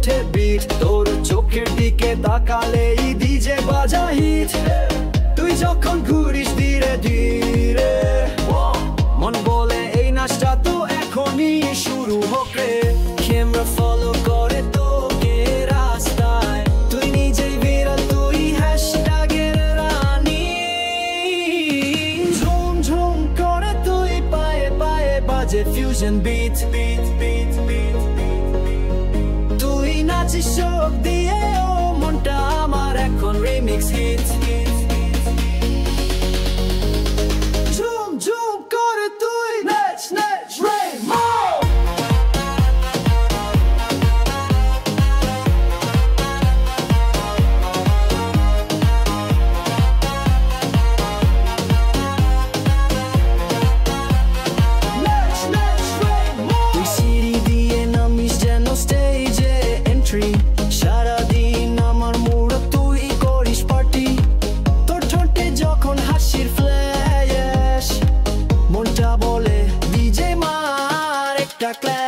ওঠে বিট, তোর চোখের দিকে তাকালেই ডিজে বাজা হিট। তুই যখন ঘুরিস ধীরে ধীরে, মন বলে এই নাচটা তো এখনই শুরু হোক রে। ক্যামেরা ফলো করে তোকে রাস্তায়, তুই নিজেই বিরাল, তুই হ্যাশট্যাগের রানী। ঝুম ঝুম করে তুই পায়ে পায়ে বাজে ফিউশন বিট, তুই নাচিস শোক দিয়ে, ও মনটা আমার এখন রিমিক্স হিট। ঝুম ঝুম করে তুই নাচ নাচ রে মো। সারাদিন আমার মুড তুই করিস পার্টি, তোর ঠোঁটে যখন হাসির ফ্ল্যাশ, মনটা বলে ডিজে মার একটা ক্ল্যাশ।